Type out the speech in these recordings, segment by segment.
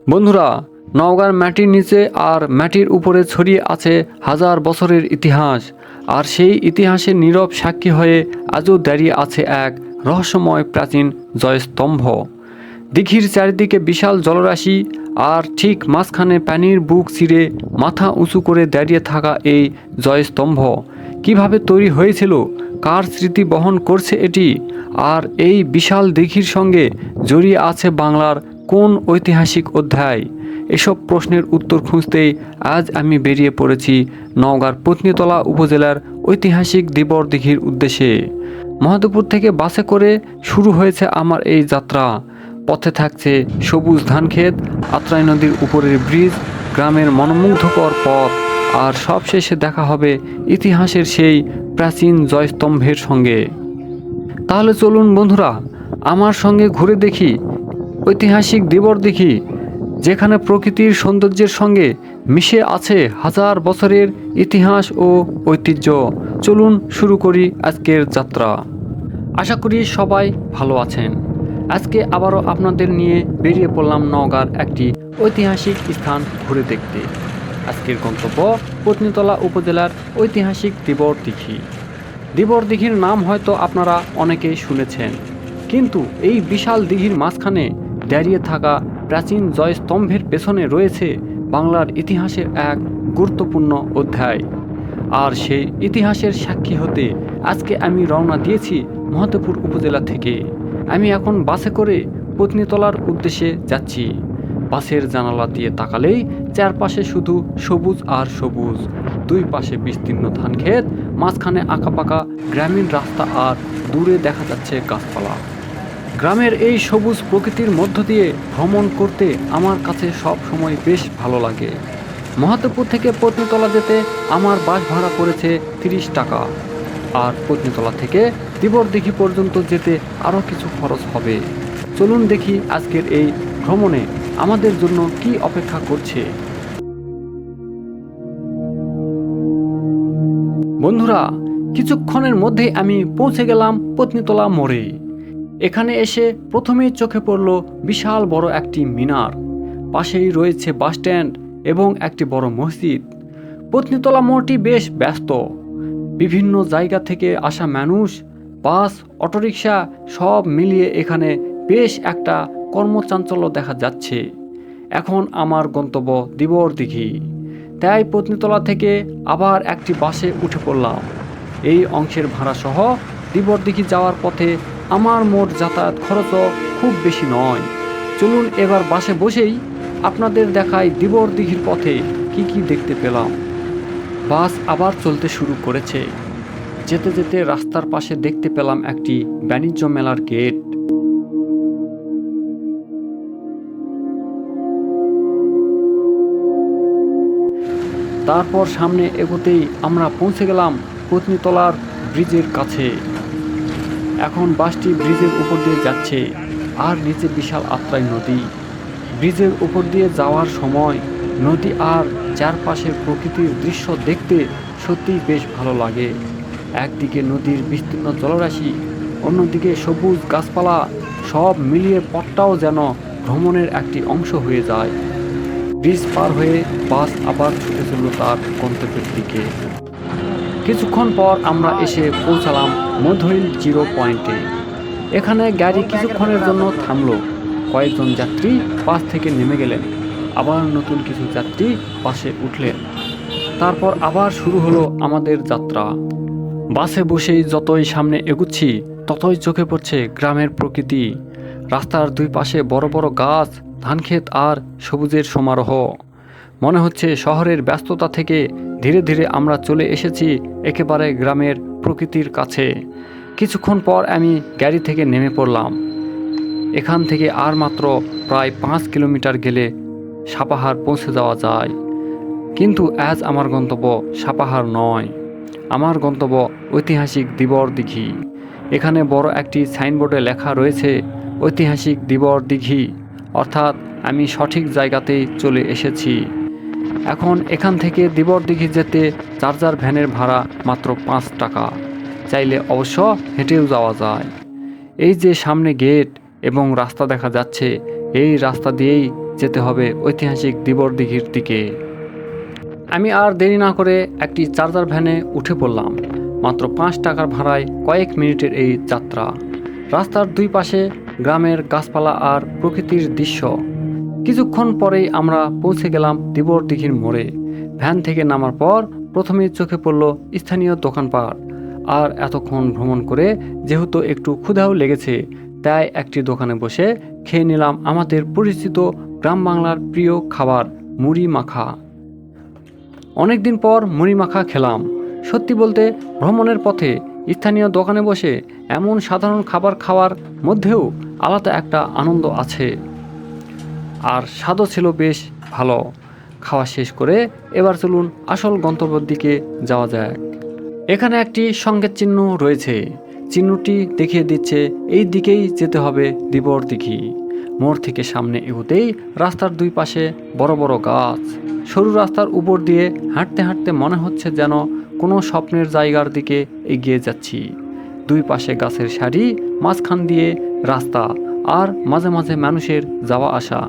বন্ধুরা, নওগাঁর মাটির নিচে আর মাটির উপরে ছড়িয়ে আছে হাজার বছরের ইতিহাস। আর সেই ইতিহাসের নীরব সাক্ষী হয়ে আজও দাঁড়িয়ে আছে এক রহস্যময় প্রাচীন জয়স্তম্ভ। দিঘির চারিদিকে বিশাল জলরাশি, আর ঠিক মাঝখানে পানির বুক চিরে মাথা উঁচু করে দাঁড়িয়ে থাকা এই জয়স্তম্ভ কিভাবে তৈরি হয়েছিল, কার স্মৃতি বহন করছে এটি, আর এই বিশাল দিঘির সঙ্গে জড়িয়ে আছে বাংলার কোন ঐতিহাসিক অধ্যায়? এসব প্রশ্নের উত্তর খুঁজতেই আজ আমি বেরিয়ে পড়েছি নওগাঁর পত্নীতলা উপজেলার ঐতিহাসিক দিবর দিঘির উদ্দেশ্যে। মহাদেবপুর থেকে বাসে করে শুরু হয়েছে আমার এই যাত্রা। পথে থাকছে সবুজ ধানক্ষেত, আত্রাই নদীর উপরের ব্রিজ, গ্রামের মনোমুগ্ধকর পথ, আর সবশেষে দেখা হবে ইতিহাসের সেই প্রাচীন জয়স্তম্ভের সঙ্গে। তাহলে চলুন বন্ধুরা, আমার সঙ্গে ঘুরে দেখি ঐতিহাসিক দিবর দিঘি, যেখানে প্রকৃতির সৌন্দর্যের সঙ্গে মিশে আছে হাজার বছরের ইতিহাস ও ঐতিহ্য। চলুন শুরু করি আজকের যাত্রা। আশা করি সবাই ভালো আছেন। আজকে আবারও আপনাদের নিয়ে বেরিয়ে পড়লাম নওগাঁর একটি ঐতিহাসিক স্থান ঘুরে দেখতে। আজকের গন্তব্য পত্নীতলা উপজেলার ঐতিহাসিক দিবর দিঘি। দিবর দিঘির নাম হয়তো আপনারা অনেকেই শুনেছেন, কিন্তু এই বিশাল দিঘির মাঝখানে দাঁড়িয়ে থাকা প্রাচীন জয়স্তম্ভের পেছনে রয়েছে বাংলার ইতিহাসের এক গুরুত্বপূর্ণ অধ্যায়। আর সেই ইতিহাসের সাক্ষী হতে আজকে আমি রওনা দিয়েছি মহাদেবপুর উপজেলা থেকে। আমি এখন বাসে করে পত্নীতলার উদ্দেশ্যে যাচ্ছি। বাসের জানালা দিয়ে তাকালেই চারপাশে শুধু সবুজ আর সবুজ। দুই পাশে বিস্তীর্ণ ধানক্ষেত, মাঝখানে আঁকাবাঁকা গ্রামীণ রাস্তা, আর দূরে দেখা যাচ্ছে গাছপালা। গ্রামের এই সবুজ প্রকৃতির মধ্য দিয়ে ভ্রমণ করতে আমার কাছে সব সময় বেশ ভালো লাগে। মহাদেবপুর থেকে পত্নীতলা যেতে আমার বাস ভাড়া পড়েছে 30 টাকা, আর পত্নীতলা থেকে দিবর দিঘি পর্যন্ত যেতে আরও কিছু খরচ হবে। চলুন দেখি আজকের এই ভ্রমণে আমাদের জন্য কি অপেক্ষা করছে। বন্ধুরা, কিছুক্ষণের মধ্যেই আমি পৌঁছে গেলাম পত্নীতলা মোড়ে। এখানে এসে প্রথমেই চোখে পড়ল বিশাল বড় একটি মিনার, পাশেই রয়েছে বাসস্ট্যান্ড এবং একটি বড় মসজিদ। পত্নীতলা মোড়টি বেশ ব্যস্ত। বিভিন্ন জায়গা থেকে আসা মানুষ, বাস, অটোরিকশা সব মিলিয়ে এখানে বেশ একটা কর্মচাঞ্চল্য দেখা যাচ্ছে। এখন আমার গন্তব্য দিবর দিঘি, তাই পত্নীতলা থেকে আবার একটি বাসে উঠে পড়লাম। এই অংশের ভাড়া সহ দিবর দিঘি যাওয়ার পথে আমার মোট যাতায়াত খরচও খুব বেশি নয়। চলুন এবার বাসে বসেই আপনাদের দেখাই দিবর দিঘির পথে কি কি দেখতে পেলাম। বাস আবার চলতে শুরু করেছে। যেতে যেতে রাস্তার পাশে দেখতে পেলাম একটি বাণিজ্য মেলার গেট। তারপর সামনে এগোতেই আমরা পৌঁছে গেলাম পত্নীতলার ব্রিজের কাছে। এখন বাসটি ব্রিজের উপর দিয়ে যাচ্ছে, আর নিচে বিশাল আত্রাই নদী। ব্রিজের উপর দিয়ে যাওয়ার সময় নদী আর চারপাশের প্রকৃতির দৃশ্য দেখতে সত্যিই বেশ ভালো লাগে। একদিকে নদীর বিস্তীর্ণ জলরাশি, অন্যদিকে সবুজ গাছপালা, সব মিলিয়ে পথটাও যেন ভ্রমণের একটি অংশ হয়ে যায়। ব্রিজ পার হয়ে বাস আবার ছুটে চলল তার গন্তব্যের দিকে। কিছুক্ষণ পর আমরা এসে পৌঁছালাম মধুইল 0 পয়েন্টে। এখানে গাড়ি কিছুক্ষণের জন্য থামলো। কয়েকজন যাত্রী বাস থেকে নেমে গেলেন, আবার নতুন কিছু যাত্রী বাসে উঠলেন। তারপর আবার শুরু হলো আমাদের যাত্রা। বাসে বসেই যতই সামনে এগুচ্ছি ততই চোখে পড়ছে গ্রামের প্রকৃতি। রাস্তার দুই পাশে বড় বড় গাছ, ধানক্ষেত আর সবুজের সমারোহ। মনে হচ্ছে শহরের ব্যস্ততা থেকে ধীরে ধীরে আমরা চলে এসেছি একেবারে গ্রামের প্রকৃতির কাছে। কিছুক্ষণ পর আমি গাড়ি থেকে নেমে পড়লাম। এখান থেকে আর মাত্র প্রায় 5 কিলোমিটার গেলে সাপাহার পৌঁছে যাওয়া যায়। কিন্তু আজ আমার গন্তব্য সাপাহার নয়, আমার গন্তব্য ঐতিহাসিক দিবর দিঘি। এখানে বড় একটি সাইনবোর্ডে লেখা রয়েছে ঐতিহাসিক দিবর দিঘি, অর্থাৎ আমি সঠিক জায়গাতেই চলে এসেছি। এখন এখান থেকে দিবর দিঘি যেতে চার্জার ভ্যানের ভাড়া মাত্র 5 টাকা। চাইলে অবশ্য হেঁটেও যাওয়া যায়। এই যে সামনে গেট এবং রাস্তা দেখা যাচ্ছে, এই রাস্তা দিয়েই যেতে হবে ঐতিহাসিক দিবর দিঘির দিকে। আমি আর দেরি না করে একটি চার্জার ভ্যানে উঠে পড়লাম। মাত্র 5 টাকার ভাড়ায় কয়েক মিনিটের এই যাত্রা। রাস্তার দুই পাশে গ্রামের গাছপালা আর প্রকৃতির দৃশ্য। কিছুক্ষণ পরেই আমরা পৌঁছে গেলাম দিবর দিঘির মোড়ে। ভ্যান থেকে নামার পর প্রথমেই চোখে পড়ল স্থানীয় দোকানপাট। আর এতক্ষণ ভ্রমণ করে যেহেতু একটু ক্ষুধাও লেগেছে, তাই একটি দোকানে বসে খেয়ে নিলাম আমাদের পরিচিত গ্রাম বাংলার প্রিয় খাবার মুড়ি মাখা। অনেকদিন পর মুড়ি মাখা খেলাম। সত্যি বলতে ভ্রমণের পথে স্থানীয় দোকানে বসে এমন সাধারণ খাবার খাওয়ার মধ্যেও আলাদা একটা আনন্দ আছে, আর স্বাদও ছিল বেশ ভালো। খাওয়া শেষ করে এবার চলুন আসল গন্তব্যের দিকে যাওয়া যাক। এখানে একটি সংকেত চিহ্ন রয়েছে। চিহ্নটি দেখিয়ে দিচ্ছে এই দিকেই যেতে হবে দিবর দিঘি। মোড় থেকে সামনে এগোতেই রাস্তার দুই পাশে বড় বড় গাছ। সরু রাস্তার উপর দিয়ে হাঁটতে হাঁটতে মনে হচ্ছে যেন কোনো স্বপ্নের জায়গার দিকে এগিয়ে যাচ্ছি। দুই পাশে গাছের সারি, মাঝখান দিয়ে রাস্তা, আর মাঝে মাঝে মানুষের যাওয়া আসা।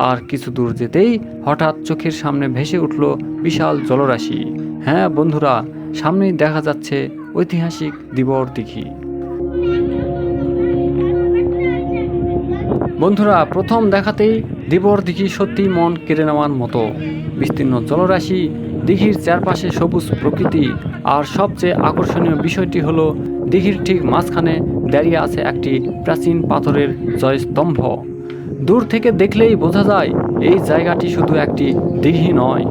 আর কিছু দূর যেতেই হঠাৎ চোখের সামনে ভেসে উঠল বিশাল জলরাশি। হ্যাঁ বন্ধুরা, সামনেই দেখা যাচ্ছে ঐতিহাসিক দিবর দিঘি। বন্ধুরা, প্রথম দেখাতেই দিবর দিঘি সত্যি মন কেড়ে নেওয়ার মতো। বিস্তীর্ণ জলরাশি, দিঘির চারপাশে সবুজ প্রকৃতি, আর সবচেয়ে আকর্ষণীয় বিষয়টি হলো দিঘির ঠিক মাঝখানে দাঁড়িয়ে আছে একটি প্রাচীন পাথরের জয়স্তম্ভ। দূর থেকে দেখলেই বোঝা যায় এই জায়গাটি শুধু একটি দিঘি নয়,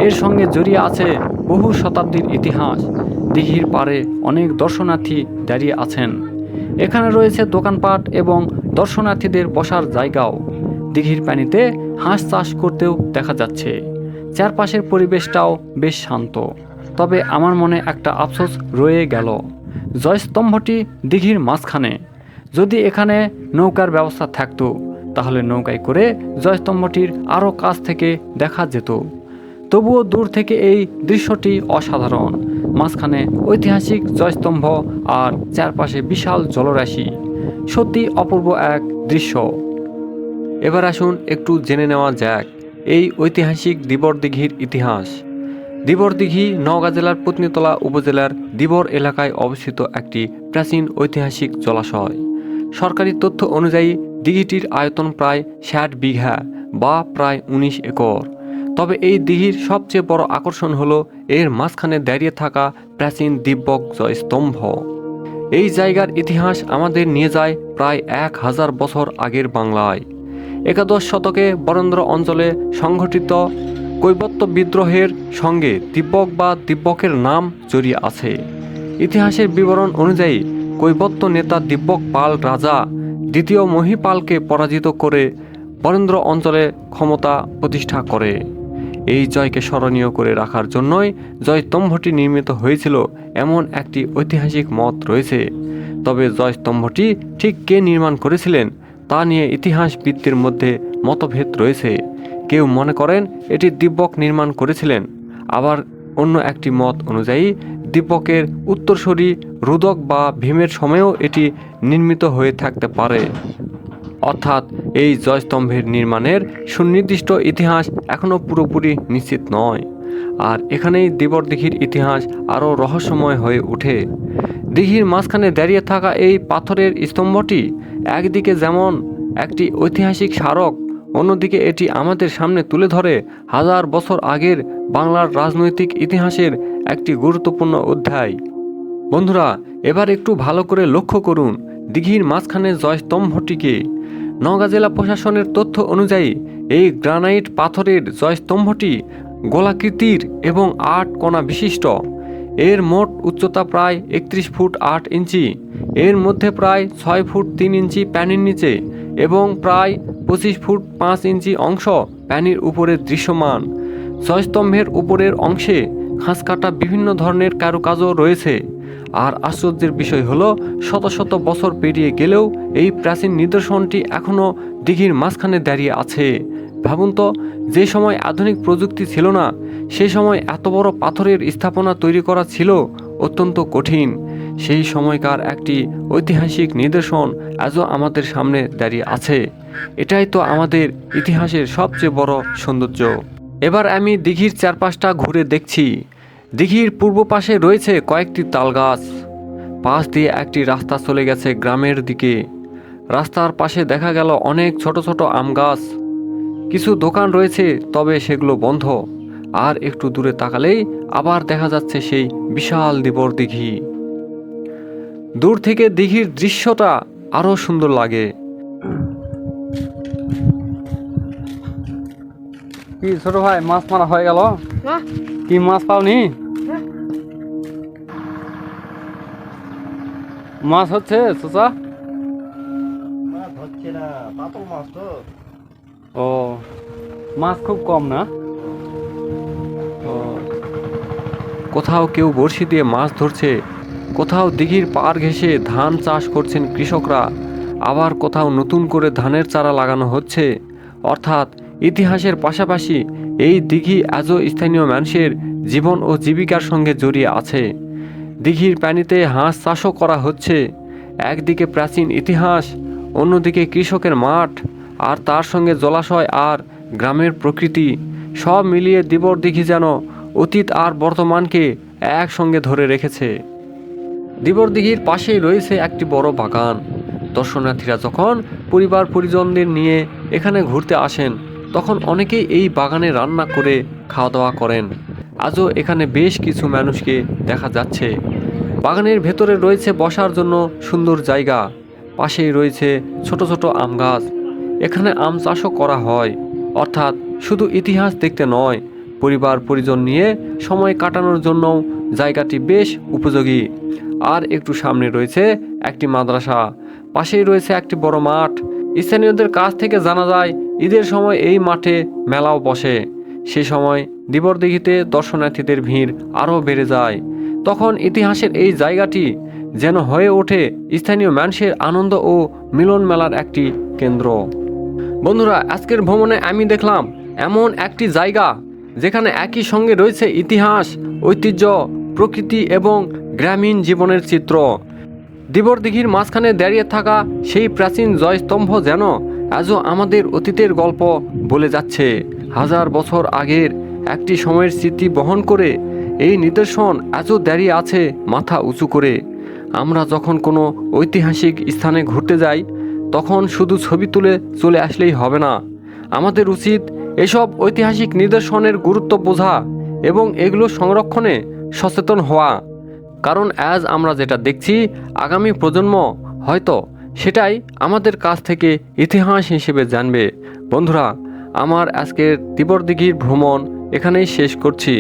এর সঙ্গে জড়িয়ে আছে বহু শতাব্দীর ইতিহাস। দিঘির পাড়ে অনেক দর্শনার্থী দাঁড়িয়ে আছেন। এখানে রয়েছে দোকানপাট এবং দর্শনার্থীদের বসার জায়গাও। দিঘির পানিতে হাঁস চাষ করতেও দেখা যাচ্ছে। চারপাশের পরিবেশটাও বেশ শান্ত। তবে আমার মনে একটা আফসোস রয়ে গেল, জয়স্তম্ভটি দিঘির মাঝখানে। যদি এখানে নৌকার ব্যবস্থা থাকতো তাহলে নৌকায় করে জয়স্তম্ভটির আরও কাছ থেকে দেখা যেত। তবুও দূর থেকে এই দৃশ্যটি অসাধারণ। মাঝখানে ঐতিহাসিক জয়স্তম্ভ আর চারপাশে বিশাল জলরাশি, সত্যি অপূর্ব এক দৃশ্য। এবার আসুন একটু জেনে নেওয়া যাক এই ঐতিহাসিক দিবর দিঘির ইতিহাস। দিবর দিঘি নওগাঁ জেলার পত্নীতলা উপজেলার দিবর এলাকায় অবস্থিত একটি প্রাচীন ঐতিহাসিক জলাশয়। সরকারি তথ্য অনুযায়ী দিঘিটির আয়তন প্রায় 60 বিঘা বা প্রায় 19 একর। তবে এই দিঘির সবচেয়ে বড় আকর্ষণ হলো এর মাঝখানে দাঁড়িয়ে থাকা প্রাচীন দিব্যক জয়স্তম্ভ। এই জায়গার ইতিহাস আমাদের নিয়ে যায় প্রায় 1000 বছর আগের বাংলায়। একাদশ শতকে বরেন্দ্র অঞ্চলে সংঘটিত কৈবত্য বিদ্রোহের সঙ্গে দিব্যক বা দিব্যকের নাম জড়িয়ে আছে। ইতিহাসের বিবরণ অনুযায়ী কৈবত্য নেতা দিব্যক পাল রাজা দ্বিতীয় মহিপালকে পরাজিত করে বরেন্দ্র অঞ্চলে ক্ষমতা প্রতিষ্ঠা করে। এই জয়কে স্মরণীয় করে রাখার জন্যই জয়স্তম্ভটি নির্মিত হয়েছিল এমন একটি ঐতিহাসিক মত রয়েছে। তবে জয়স্তম্ভটি ঠিক কে নির্মাণ করেছিলেন তা নিয়ে ইতিহাসবিদদের মধ্যে মতভেদ রয়েছে। কেউ মনে করেন এটি দিব্যক নির্মাণ করেছিলেন, আবার অন্য একটি মত অনুযায়ী দিব্যকের উত্তরসূরি রুদক বা ভীমের সময়েও এটি নির্মিত হয়ে থাকতে পারে। অর্থাৎ এই জয়স্তম্ভের নির্মাণের সুনির্দিষ্ট ইতিহাস এখনও পুরোপুরি নিশ্চিত নয়। আর এখানেই দিবর দিঘির ইতিহাস আরও রহস্যময় হয়ে ওঠে। দিঘির মাঝখানে দাঁড়িয়ে থাকা এই পাথরের স্তম্ভটি একদিকে যেমন একটি ঐতিহাসিক স্মারক, অন্যদিকে এটি আমাদের সামনে তুলে ধরে 1000 বছর আগের বাংলার রাজনৈতিক ইতিহাসের একটি গুরুত্বপূর্ণ অধ্যায়। বন্ধুরা, এবার একটু ভালো করে লক্ষ্য করুন দিঘির মাঝখানে জয়স্তম্ভটিকে। নওগাঁ জেলা প্রশাসনের তথ্য অনুযায়ী এই গ্রানাইট পাথরের জয়স্তম্ভটি গোলাকৃতির এবং 8 কোণা বিশিষ্ট। এর মোট উচ্চতা প্রায় 31 ফুট 8 ইঞ্চি। এর মধ্যে প্রায় 6 ফুট 3 ইঞ্চি পানির নিচে এবং প্রায় 25 ফুট 5 ইঞ্চি অংশ পানির উপরে দৃশ্যমান। জয়স্তম্ভের উপরের অংশে খাঁজ কাটা বিভিন্ন ধরনের কারুকাজও রয়েছে। আর আশ্চর্যের বিষয় হলো শত শত বছর পেরিয়ে গেলেও এই প্রাচীন নিদর্শনটি এখনও দিঘির মাঝখানে দাঁড়িয়ে আছে। ভাবুন তো, যে সময় আধুনিক প্রযুক্তি ছিল না, সেই সময় এত বড় পাথরের স্থাপনা তৈরি করা ছিল অত্যন্ত কঠিন। সেই সময়কার একটি ঐতিহাসিক নিদর্শন আজও আমাদের সামনে দাঁড়িয়ে আছে। এটাই তো আমাদের ইতিহাসের সবচেয়ে বড় সৌন্দর্য। এবার আমি দিঘির চারপাশটা ঘুরে দেখছি। দিঘির পূর্ব পাশে রয়েছে কয়েকটি তালগাছ, পাশ দিয়ে একটি রাস্তা চলে গেছে গ্রামের দিকে। রাস্তার পাশে দেখা গেল অনেক ছোট ছোট আম গাছ। কিছু দোকান রয়েছে, তবে সেগুলো বন্ধ। আর একটু দূরে তাকালেই আবার দেখা যাচ্ছে সেই বিশাল দিবর দিঘি। দূর থেকে দিঘির দৃশ্যটা আরো সুন্দর লাগে। কি ছোট ভাই, মাছ মারা হয়ে গেল? কি মাছ পাওনি? মাছ হচ্ছে চাচা? ও, মাছ খুব কম না? ও, কোথাও কেউ বড়শি দিয়ে মাছ ধরছে, কোথাও দিঘির পাড় ঘেঁষে ধান চাষ করছেন কৃষকরা, আবার কোথাও নতুন করে ধানের চারা লাগানো হচ্ছে। অর্থাৎ ইতিহাসের পাশাপাশি এই দিঘি আজও স্থানীয় মানুষের জীবন ও জীবিকার সঙ্গে জড়িয়ে আছে। দিঘির পানিতে হাঁস চাষও করা হচ্ছে। একদিকে প্রাচীন ইতিহাস, অন্যদিকে কৃষকের মাঠ, আর তার সঙ্গে জলাশয় আর গ্রামের প্রকৃতি, সব মিলিয়ে দিবর দিঘি যেন অতীত আর বর্তমানকে একসঙ্গে ধরে রেখেছে। দিবর দিঘির পাশেই রয়েছে একটি বড় বাগান। দর্শনার্থীরা যখন পরিবার পরিজনদের নিয়ে এখানে ঘুরতে আসেন, তখন অনেকেই এই বাগানে রান্না করে খাওয়া দাওয়া করেন। আজও এখানে বেশ কিছু মানুষকে দেখা যাচ্ছে। বাগানের ভেতরে রয়েছে বসার জন্য সুন্দর জায়গা, পাশেই রয়েছে ছোট ছোট আম গাছ। এখানে আম চাষও করা হয়। অর্থাৎ শুধু ইতিহাস দেখতে নয়, পরিবার পরিজন নিয়ে সময় কাটানোর জন্যও জায়গাটি বেশ উপযোগী। আর একটু সামনে রয়েছে একটি মাদ্রাসা, পাশেই রয়েছে একটি বড় মাঠ। স্থানীয়দের কাছ থেকে জানা যায় ঈদের সময় এই মাঠে মেলাও বসে। সে সময় দিবর দিঘিতে দর্শনার্থীদের ভিড় আরও বেড়ে যায়। তখন ইতিহাসের এই জায়গাটি যেন হয়ে ওঠে স্থানীয় মানুষের আনন্দ ও মিলন মেলার একটি কেন্দ্র। বন্ধুরা, আজকের ভ্রমণে আমি দেখলাম এমন একটি জায়গা যেখানে একই সঙ্গে রয়েছে ইতিহাস, ঐতিহ্য, প্রকৃতি এবং গ্রামীণ জীবনের চিত্র। দিবর দিঘির মাঝখানে দাঁড়িয়ে থাকা সেই প্রাচীন জয়স্তম্ভ যেন আজও আমাদের অতীতের গল্প বলে যাচ্ছে। হাজার বছর আগের একটি সময়ের স্মৃতি বহন করে এই নিদর্শন আজও দাঁড়িয়ে আছে মাথা উঁচু করে। আমরা যখন কোনো ঐতিহাসিক স্থানে ঘুরতে যাই, তখন শুধু ছবি তুলে চলে আসলেই হবে না। আমাদের উচিত এসব ঐতিহাসিক নিদর্শনের গুরুত্ব বোঝা এবং এগুলো সংরক্ষণে সচেতন হওয়া। কারণ আজ আমরা যেটা দেখছি, আগামী প্রজন্ম হয়তো সেটাই আমাদের কাছ থেকে ইতিহাস হিসেবে জানবে। বন্ধুরা, আমার আজকের দিবর দিঘির ভ্রমণ এখানেই শেষ করছি।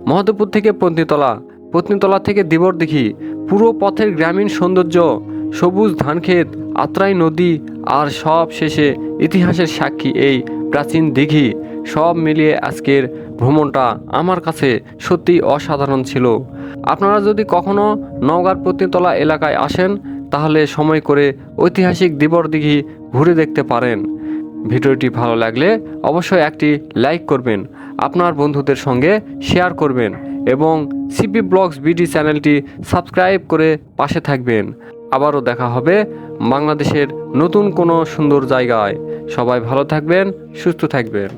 মহদেবপুর থেকে পত্নীতলা, পত্নীতলা থেকে দিবর দিঘি, পুরো পথের গ্রামীণ সৌন্দর্য, সবুজ ধানক্ষেত, আত্রাই নদী, আর সব শেষে ইতিহাসের সাক্ষী এই প্রাচীন দিঘি, সব মিলিয়ে আজকের ভ্রমণটা আমার কাছে সত্যিই অসাধারণ ছিল। আপনারা যদি কখনো নওগাঁর পত্নীতলা এলাকায় আসেন, তাহলে সময় করে ঐতিহাসিক দিবর দিঘি ঘুরে দেখতে পারেন। ভিডিওটি ভালো লাগলে অবশ্যই একটি লাইক করবেন, আপনার বন্ধুদের সঙ্গে শেয়ার করবেন এবং সিপি ব্লগস বিডি চ্যানেলটি সাবস্ক্রাইব করে পাশে থাকবেন। আবারও দেখা হবে বাংলাদেশের নতুন কোনো সুন্দর জায়গায়। সবাই ভালো থাকবেন, সুস্থ থাকবেন।